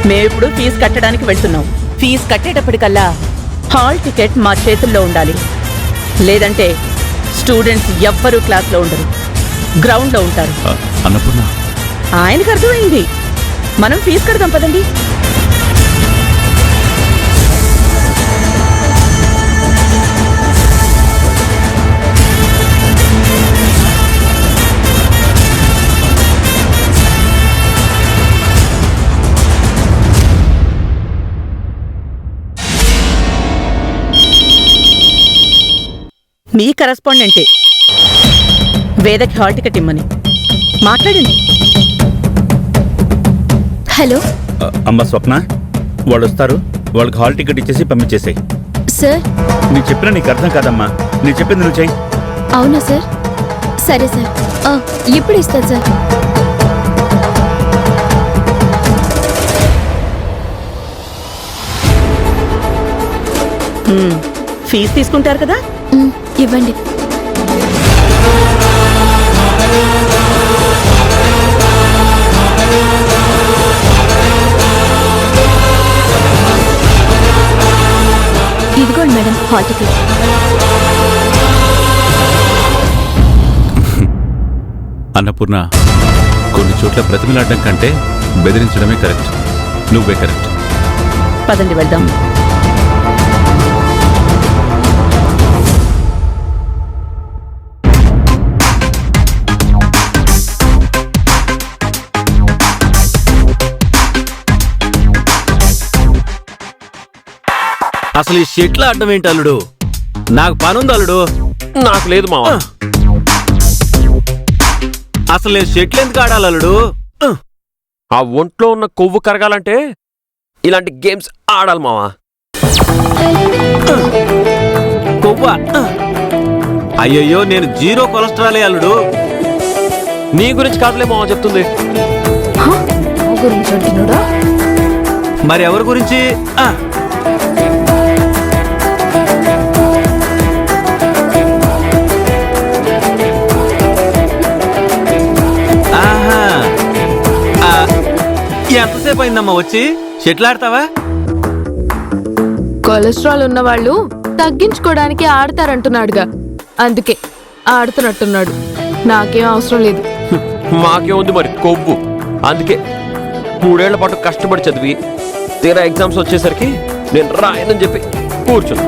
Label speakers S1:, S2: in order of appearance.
S1: మేమిప్పుడు fee కట్టడానికి వెళ్తున్నాం. Fee కట్టేటప్పటికల్లా hall ticket మా చేతుల్లో ఉండాలి. లేదంటే స్టూడెంట్స్ ఎవ్వరూ క్లాస్లో ఉండరు, గ్రౌండ్లో ఉంటారు.
S2: అన్నపూర్ణ,
S1: ఆయనకు అర్థమైంది. మనం ఫీజు కడదాం పదండి. మీ కరెస్పాండెంటే వేదకి హాల్ టికెట్ ఇమ్మని మాట్లాడండి.
S3: హలో
S2: అమ్మ స్వప్న, వాళ్ళు వస్తారు. వాళ్ళకి హాల్ టికెట్ ఇచ్చేసి పంపించేసాయి.
S3: సార్,
S2: నేను చెప్పినా నీకు అర్థం కాదమ్మా. నేను చెప్పింది నువ్వు చెయ్యి.
S3: అవునా సార్? సరే సార్, ఇప్పుడు ఇస్తాను సార్.
S1: ఫీజు తీసుకుంటారు కదా,
S3: ఇవ్వండి. ఇదిగోండి మేడం, హాల్ టికెట్.
S2: అన్నపూర్ణ, కొన్ని చోట్ల ప్రతిమలాడడం కంటే బెదిరించడమే కరెక్ట్. నువ్వే కరెక్ట్.
S1: పదండి వెళ్దాం.
S4: అసలు ఈ షెట్ల అడ్డం ఏంటి అల్లుడు? నాకు పనుంది అల్లుడు.
S5: నాకు లేదు మావా.
S4: అసలు నేను షెట్లు ఎందుకు ఆడాలి అల్లుడు?
S5: ఆ ఒంట్లో ఉన్న కొవ్వు కరగాలంటే ఇలాంటి గేమ్స్ ఆడాలి మావా.
S4: కొవ్వా? అయ్యయ్యో, నేను జీరో కొలెస్ట్రాలే అల్లుడు.
S5: నీ గురించి కాదులే మావా చెప్తుంది.
S4: మరి ఎవరి గురించి? ఎంతసేపు అయిందమ్మా వచ్చి? షెట్లాడతావా?
S6: కొలెస్ట్రాల్ ఉన్న వాళ్ళు తగ్గించుకోవడానికి ఆడతారంటున్నాడుగా, అందుకే ఆడుతున్నట్టున్నాడు. నాకేం అవసరం లేదు.
S5: మాకేముంది మరి కొవ్వు. అందుకే 3 ఏళ్ల పాటు కష్టపడి చదివి తీరా ఎగ్జామ్స్ వచ్చేసరికి నేను రాయనని చెప్పి కూర్చున్నా.